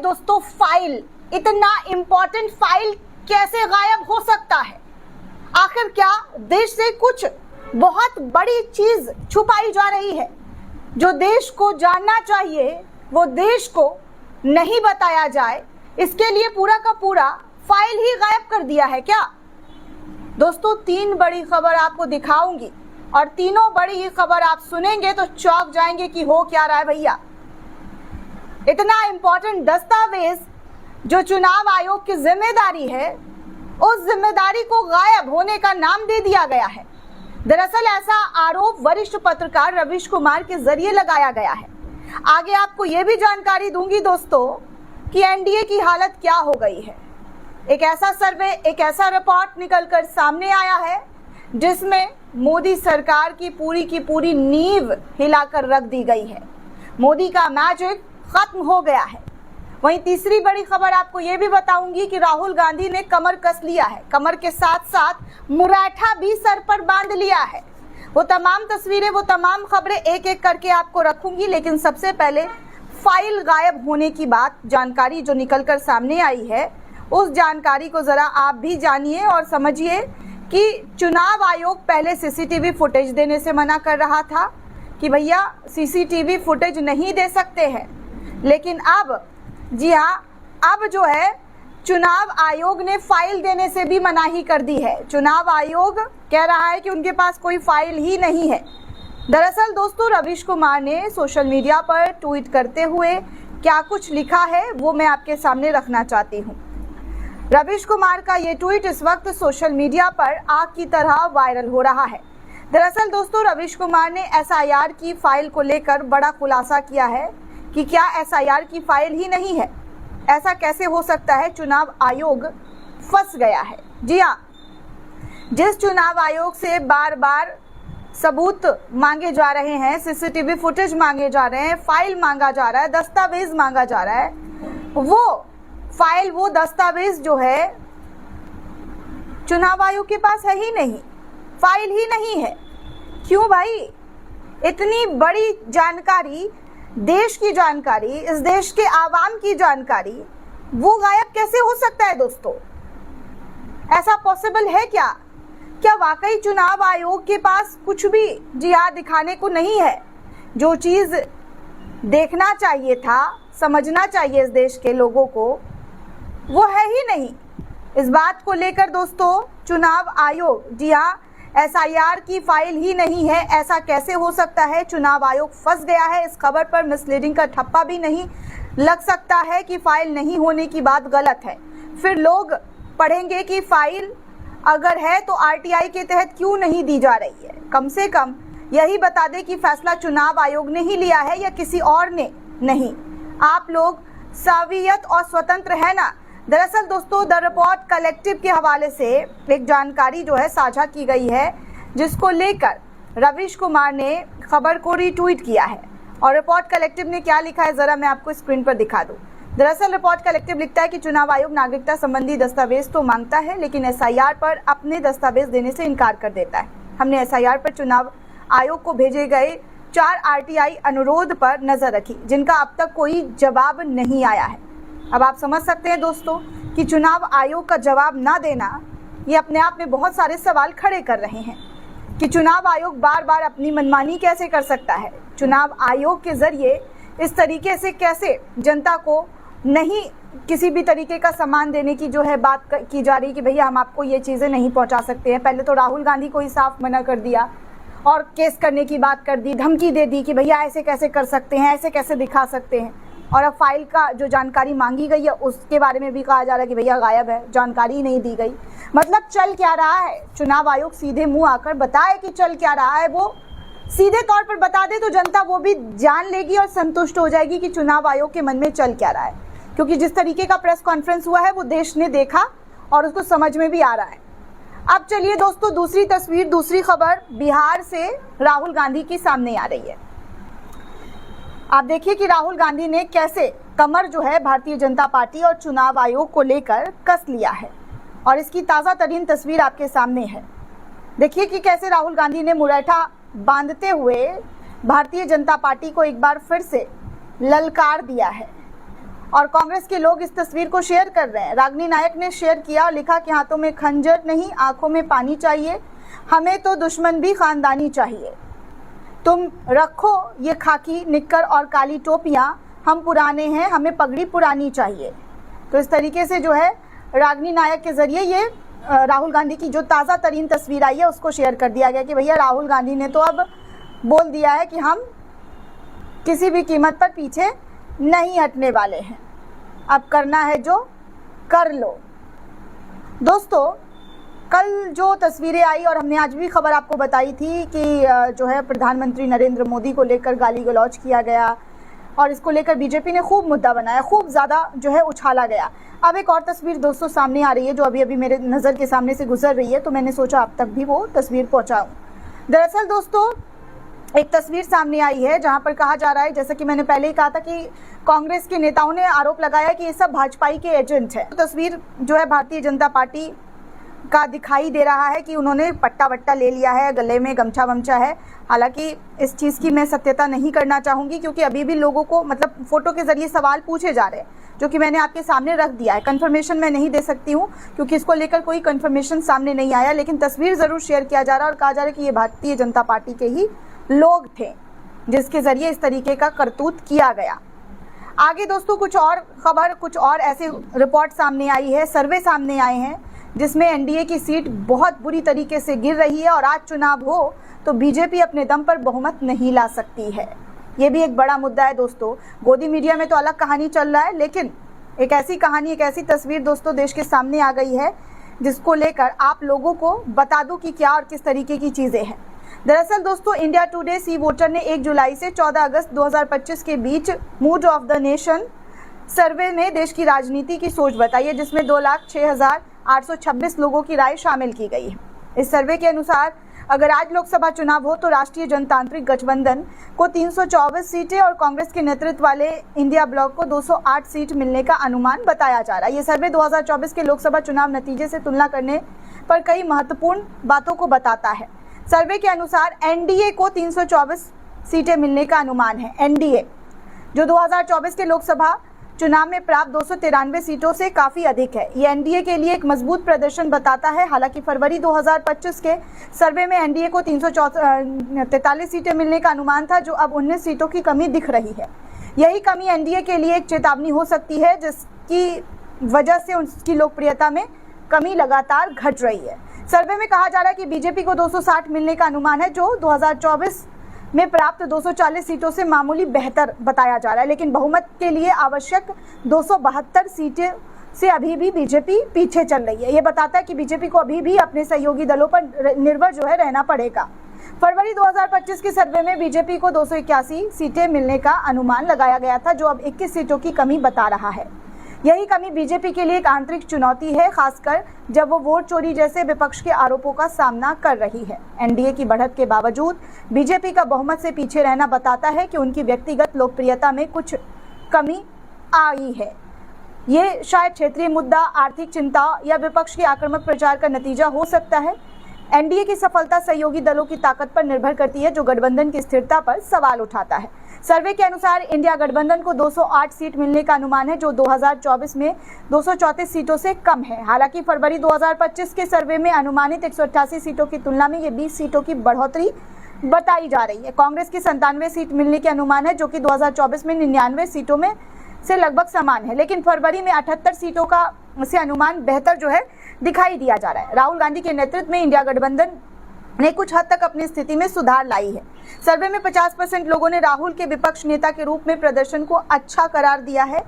दोस्तों फाइल, इतना important file कैसे गायब हो सकता है? आखिर क्या देश से कुछ बहुत बड़ी चीज छुपाई जा रही है? जो देश को जानना चाहिए वो देश को नहीं बताया जाए, इसके लिए पूरा का पूरा फाइल ही गायब कर दिया है क्या? दोस्तों 3 बड़ी खबर आपको दिखाऊंगी और तीनों बड़ी ही खबर आप सुनेंगे तो चौंक जाएंगे कि हो क्या रहा है भैया। इतना इंपॉर्टेंट दस्तावेज जो चुनाव आयोग की जिम्मेदारी है, उस जिम्मेदारी को गायब होने का नाम दे दिया गया है। दरअसल ऐसा आरोप वरिष्ठ पत्रकार रवीश कुमार के जरिए लगाया गया है। आगे आपको यह भी जानकारी दूंगी दोस्तों कि एनडीए की हालत क्या हो गई है। एक ऐसा सर्वे, एक ऐसा रिपोर्ट निकलकर सामने आया है जिसमें मोदी सरकार की पूरी नींव हिलाकर रख दी गई है। मोदी का मैजिक खत्म हो गया है। वहीं तीसरी बड़ी खबर आपको यह भी बताऊंगी कि राहुल गांधी ने कमर कस लिया है। कमर के साथ साथ मुराठा भी सर पर बांध लिया है। वो तमाम तस्वीरें, वो तमाम खबरें एक एक करके आपको रखूंगी, लेकिन सबसे पहले फाइल गायब होने की बात, जानकारी जो निकलकर सामने आई है, उस जानकारी को जरा आप भी जानिए और समझिए कि चुनाव आयोग पहले सीसीटीवी फुटेज देने से मना कर रहा था कि भैया सीसीटीवी फुटेज नहीं दे सकते हैं, लेकिन अब, जी हाँ, अब जो है चुनाव आयोग ने फाइल देने से भी मनाही कर दी है। चुनाव आयोग कह रहा है कि उनके पास कोई फाइल ही नहीं है। दरअसल दोस्तों रवीश कुमार ने सोशल मीडिया पर ट्वीट करते हुए क्या कुछ लिखा है वो मैं आपके सामने रखना चाहती हूँ। रवीश कुमार का ये ट्वीट इस वक्त सोशल मीडिया पर आग की तरह वायरल हो रहा है। दरअसल दोस्तों रवीश कुमार ने एसआईआर की फाइल को लेकर बड़ा खुलासा किया है कि क्या एसआईआर की फाइल ही नहीं है? ऐसा कैसे हो सकता है? चुनाव आयोग फंस गया है। जी हाँ, जिस चुनाव आयोग से बार बार सबूत मांगे जा रहे हैं, सीसीटीवी फुटेज मांगे जा रहे हैं, फाइल मांगा जा रहा है, दस्तावेज मांगा जा रहा है, वो फाइल, वो दस्तावेज जो है चुनाव आयोग के पास है ही नहीं, फाइल ही नहीं है। क्यों भाई? इतनी बड़ी जानकारी, देश की जानकारी, इस देश के आवाम की जानकारी, वो गायब कैसे हो सकता है दोस्तों? ऐसा पॉसिबल है क्या? क्या वाकई चुनाव आयोग के पास कुछ भी जिहाद दिखाने को नहीं है? जो चीज देखना चाहिए था, समझना चाहिए इस देश के लोगों को, वो है ही नहीं। इस बात को लेकर दोस्तों चुनाव आयोग, जी हाँ, एसआईआर की फाइल ही नहीं है, ऐसा कैसे हो सकता है? चुनाव आयोग फंस गया है। इस खबर पर मिसलीडिंग का ठप्पा भी नहीं लग सकता है कि फाइल नहीं होने की बात गलत है। फिर लोग पढ़ेंगे कि फाइल अगर है तो आरटीआई के तहत क्यों नहीं दी जा रही है। कम से कम यही बता दे कि फैसला चुनाव आयोग ने ही लिया है या किसी और ने नहीं। आप लोग सावियत और स्वतंत्र है ना। दरअसल दोस्तों द रिपोर्ट कलेक्टिव के हवाले से एक जानकारी जो है साझा की गई है, जिसको लेकर रवीश कुमार ने खबर को रीट्वीट किया है। और रिपोर्ट कलेक्टिव ने क्या लिखा है जरा मैं आपको स्क्रीन पर दिखा दूं। दरअसल रिपोर्ट कलेक्टिव लिखता है कि चुनाव आयोग नागरिकता संबंधी दस्तावेज तो मांगता है, लेकिन एसआईआर पर अपने दस्तावेज देने से इनकार कर देता है। हमने एसआईआर पर चुनाव आयोग को भेजे गए 4 आरटीआई अनुरोध पर नजर रखी, जिनका अब तक कोई जवाब नहीं आया है। अब आप समझ सकते हैं दोस्तों कि चुनाव आयोग का जवाब ना देना ये अपने आप में बहुत सारे सवाल खड़े कर रहे हैं कि चुनाव आयोग बार बार अपनी मनमानी कैसे कर सकता है। चुनाव आयोग के जरिए इस तरीके से कैसे जनता को नहीं किसी भी तरीके का सम्मान देने की जो है बात की जा रही कि भैया हम आपको ये चीज़ें नहीं पहुंचा सकते हैं। पहले तो राहुल गांधी को ही साफ मना कर दिया और केस करने की बात कर दी, धमकी दे दी कि भैया ऐसे कैसे कर सकते हैं, ऐसे कैसे दिखा सकते हैं। और अब फाइल का जो जानकारी मांगी गई है उसके बारे में भी कहा जा रहा है कि भैया गायब है, जानकारी नहीं दी गई। मतलब चल क्या रहा है? चुनाव आयोग सीधे मुंह आकर बताए कि चल क्या रहा है, वो सीधे तौर पर बता दे तो जनता वो भी जान लेगी और संतुष्ट हो जाएगी कि चुनाव आयोग के मन में चल क्या रहा है। क्योंकि जिस तरीके का प्रेस कॉन्फ्रेंस हुआ है वो देश ने देखा और उसको समझ में भी आ रहा है। अब चलिए दोस्तों दूसरी तस्वीर, दूसरी खबर बिहार से राहुल गांधी की सामने आ रही है। आप देखिए कि राहुल गांधी ने कैसे कमर जो है भारतीय जनता पार्टी और चुनाव आयोग को लेकर कस लिया है, और इसकी ताज़ा तरीन तस्वीर आपके सामने है। देखिए कि कैसे राहुल गांधी ने मुरैठा बांधते हुए भारतीय जनता पार्टी को एक बार फिर से ललकार दिया है। और कांग्रेस के लोग इस तस्वीर को शेयर कर रहे हैं। रागिनी नायक ने शेयर किया और लिखा कि हाथों में खंजर नहीं, आंखों में पानी चाहिए, हमें तो दुश्मन भी खानदानी चाहिए। तुम रखो ये खाकी निक्कर और काली टोपियां, हम पुराने हैं, हमें पगड़ी पुरानी चाहिए। तो इस तरीके से जो है रागिनी नायक के जरिए ये राहुल गांधी की जो ताज़ा तरीन तस्वीर आई है उसको शेयर कर दिया गया कि भैया राहुल गांधी ने तो अब बोल दिया है कि हम किसी भी कीमत पर पीछे नहीं हटने वाले हैं, अब करना है जो कर लो। दोस्तों, कल जो तस्वीरें आई और हमने आज भी खबर आपको बताई थी कि जो है प्रधानमंत्री नरेंद्र मोदी को लेकर गाली गलौज किया गया और इसको लेकर बीजेपी ने खूब मुद्दा बनाया, खूब ज़्यादा जो है उछाला गया। अब एक और तस्वीर दोस्तों सामने आ रही है जो अभी अभी मेरे नज़र के सामने से गुजर रही है, तो मैंने सोचा आप तक भी वो तस्वीर पहुँचाऊँ। दरअसल दोस्तों एक तस्वीर सामने आई है जहां पर कहा जा रहा है, जैसा कि मैंने पहले ही कहा था कि कांग्रेस के नेताओं ने आरोप लगाया कि ये सब भाजपाई के एजेंट हैं। तो तस्वीर जो है भारतीय जनता पार्टी का दिखाई दे रहा है कि उन्होंने पट्टा वट्टा ले लिया है, गले में गमछा वमछा है। हालांकि इस चीज़ की मैं सत्यता नहीं करना चाहूँगी क्योंकि अभी भी लोगों को मतलब फोटो के जरिए सवाल पूछे जा रहे हैं जो कि मैंने आपके सामने रख दिया है। कंफर्मेशन मैं नहीं दे सकती हूँ क्योंकि इसको लेकर कोई कंफर्मेशन सामने नहीं आया, लेकिन तस्वीर ज़रूर शेयर किया जा रहा है और कहा जा रहा है कि ये भारतीय जनता पार्टी के ही लोग थे जिसके जरिए इस तरीके का करतूत किया गया। आगे दोस्तों कुछ और खबर, कुछ और ऐसे रिपोर्ट सामने आई है, सर्वे सामने आए हैं जिसमें एनडीए की सीट बहुत बुरी तरीके से गिर रही है और आज चुनाव हो तो बीजेपी अपने दम पर बहुमत नहीं ला सकती है। ये भी एक बड़ा मुद्दा है दोस्तों। गोदी मीडिया में तो अलग कहानी चल रहा है, लेकिन एक ऐसी कहानी, एक ऐसी तस्वीर दोस्तों देश के सामने आ गई है जिसको लेकर आप लोगों को बता दूं कि क्या और किस तरीके की चीज़ें हैं। दरअसल दोस्तों इंडिया टुडे सी वोटर ने 1 जुलाई से 14 अगस्त 2025 के बीच mood of the nation survey में देश की राजनीति की सोच बताई है, जिसमें 2,06,826 लोगों की राय शामिल की गई है। इस सर्वे के अनुसार अगर आज लोकसभा चुनाव हो तो राष्ट्रीय जनतांत्रिक गठबंधन को 324 सीटें और कांग्रेस के नेतृत्व वाले इंडिया ब्लॉक को 208 सीट मिलने का अनुमान बताया जा रहा है। ये सर्वे 2024 के लोकसभा चुनाव नतीजे से तुलना करने पर कई महत्वपूर्ण बातों को बताता है। सर्वे के अनुसार एनडीए को 324 सीटें मिलने का अनुमान है। एनडीए जो 2024 के लोकसभा चुनाव में प्राप्त 293 सीटों से काफी अधिक है। ये एनडीए के लिए एक मजबूत प्रदर्शन बताता है। हालांकि फरवरी 2025 के सर्वे में एनडीए को 343 सीटें मिलने का अनुमान था, जो अब 19 सीटों की कमी दिख रही है। यही कमी एनडीए के लिए एक चेतावनी हो सकती है, जिसकी वजह से उसकी लोकप्रियता में कमी लगातार घट रही है। सर्वे में कहा जा रहा है कि बीजेपी को 260 मिलने का अनुमान है, जो 2024 में प्राप्त 240 सीटों से मामूली बेहतर बताया जा रहा है, लेकिन बहुमत के लिए आवश्यक 272 सीटें से अभी भी बीजेपी पीछे चल रही है। ये बताता है कि बीजेपी को अभी भी अपने सहयोगी दलों पर निर्भर जो है रहना पड़ेगा। फरवरी 2025 के सर्वे में बीजेपी को 281 सीटें मिलने का अनुमान लगाया गया था, जो अब 21 सीटों की कमी बता रहा है। यही कमी बीजेपी के लिए एक आंतरिक चुनौती है, खासकर जब वो वोट चोरी जैसे विपक्ष के आरोपों का सामना कर रही है। एनडीए की बढ़त के बावजूद बीजेपी का बहुमत से पीछे रहना बताता है कि उनकी व्यक्तिगत लोकप्रियता में कुछ कमी आई है। ये शायद क्षेत्रीय मुद्दा, आर्थिक चिंता या विपक्ष के आक्रामक प्रचार का नतीजा हो सकता है। एनडीए की सफलता सहयोगी दलों की ताकत पर निर्भर करती है, जो गठबंधन की स्थिरता पर सवाल उठाता है। सर्वे के अनुसार इंडिया गठबंधन को 208 सीट मिलने का अनुमान है, जो 2024 में 234 सीटों से कम है। हालांकि फरवरी 2025 के सर्वे में अनुमानित 188 सीटों की तुलना में ये 20 सीटों की बढ़ोतरी बताई जा रही है। कांग्रेस की 97 सीट मिलने के अनुमान है, जो कि 2024 में 99 सीटों में से लगभग समान है, लेकिन फरवरी में 78 सीटों का से अनुमान बेहतर जो है दिखाई दिया जा रहा है। राहुल गांधी के नेतृत्व में इंडिया गठबंधन ने कुछ हद तक अपनी स्थिति में सुधार लाई है। सर्वे में 50% लोगों ने राहुल के विपक्ष नेता के रूप में प्रदर्शन को अच्छा करार दिया है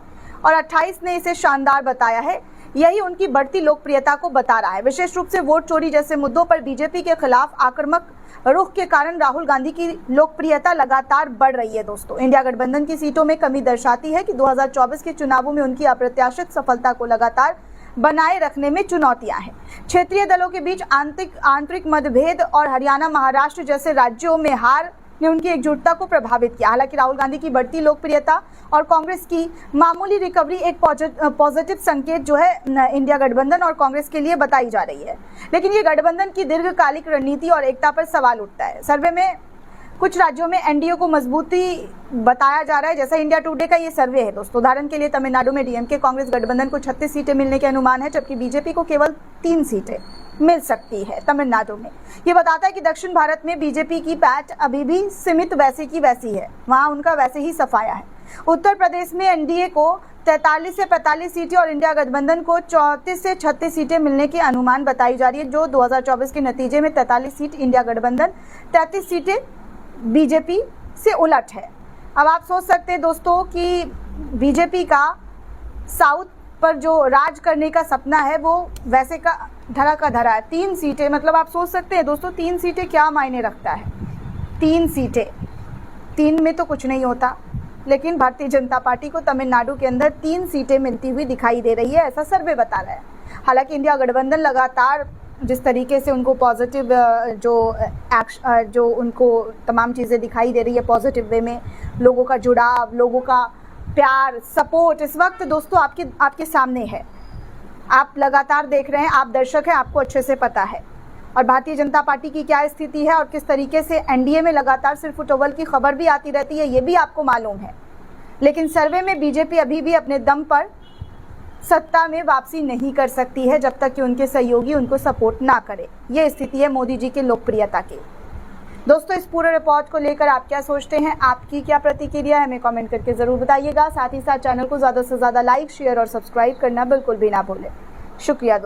और 28 ने इसे शानदार बताया है। यही उनकी बढ़ती लोकप्रियता को बता रहा है। विशेष रूप से वोट चोरी जैसे मुद्दों पर बीजेपी के खिलाफ आक्रामक रुख के कारण राहुल गांधी की लोकप्रियता लगातार बढ़ रही है। दोस्तों, इंडिया गठबंधन की सीटों में कमी दर्शाती है कि 2024 के चुनावों में उनकी अप्रत्याशित सफलता को लगातार बनाए रखने में चुनौतियां हैं। क्षेत्रीय दलों के बीच आंतरिक मतभेद और हरियाणा, महाराष्ट्र जैसे राज्यों में हार ने उनकी एकजुटता को प्रभावित किया। हालांकि राहुल गांधी की बढ़ती लोकप्रियता और कांग्रेस की मामूली रिकवरी एक पॉजिटिव संकेत जो है इंडिया गठबंधन और कांग्रेस के लिए बताई जा रही है, लेकिन ये गठबंधन की दीर्घकालिक रणनीति और एकता पर सवाल उठता है। सर्वे में कुछ राज्यों में एनडीए को मजबूती बताया जा रहा है, जैसा इंडिया टुडे का ये सर्वे है दोस्तों। उदाहरण के लिए तमिलनाडु में डीएमके कांग्रेस गठबंधन को 36 सीटें मिलने के अनुमान है, जबकि बीजेपी को केवल 3 सीटें मिल सकती है तमिलनाडु में। ये बताता है कि दक्षिण भारत में बीजेपी की पैठ अभी भी सीमित वैसी की वैसी है, वहां उनका वैसे ही सफाया है। उत्तर प्रदेश में एनडीए को 43 से 45 सीटें और इंडिया गठबंधन को 34 से 36 सीटें मिलने की अनुमान बताई जा रही है, जो 2024 के नतीजे में 43 सीट इंडिया गठबंधन, 33 सीटें बीजेपी से उलट है। अब आप सोच सकते हैं दोस्तों कि बीजेपी का साउथ पर जो राज करने का सपना है वो वैसे का धरा है। 3 सीटें, मतलब आप सोच सकते हैं दोस्तों 3 सीटें क्या मायने रखता है। 3 सीटें, 3 में तो कुछ नहीं होता, लेकिन भारतीय जनता पार्टी को तमिलनाडु के अंदर 3 सीटें मिलती हुई दिखाई दे रही है, ऐसा सर्वे बता रहा है। हालांकि इंडिया गठबंधन लगातार जिस तरीके से उनको पॉजिटिव जो उनको तमाम चीज़ें दिखाई दे रही है पॉजिटिव वे में, लोगों का जुड़ाव, लोगों का प्यार, सपोर्ट इस वक्त दोस्तों आपके सामने है। आप लगातार देख रहे हैं, आप दर्शक हैं, आपको अच्छे से पता है। और भारतीय जनता पार्टी की क्या स्थिति है और किस तरीके से एनडीए में लगातार सिर्फ फुटबॉल की खबर भी आती रहती है, ये भी आपको मालूम है। लेकिन सर्वे में बीजेपी अभी भी अपने दम पर सत्ता में वापसी नहीं कर सकती है जब तक कि उनके सहयोगी उनको सपोर्ट ना करे। ये स्थिति है मोदी जी की लोकप्रियता की। दोस्तों, इस पूरे रिपोर्ट को लेकर आप क्या सोचते हैं, आपकी क्या प्रतिक्रिया है, हमें कमेंट करके जरूर बताइएगा। साथ ही साथ चैनल को ज़्यादा से ज़्यादा लाइक, शेयर और सब्सक्राइब करना बिल्कुल भी ना भूलें। शुक्रिया दोस्तों।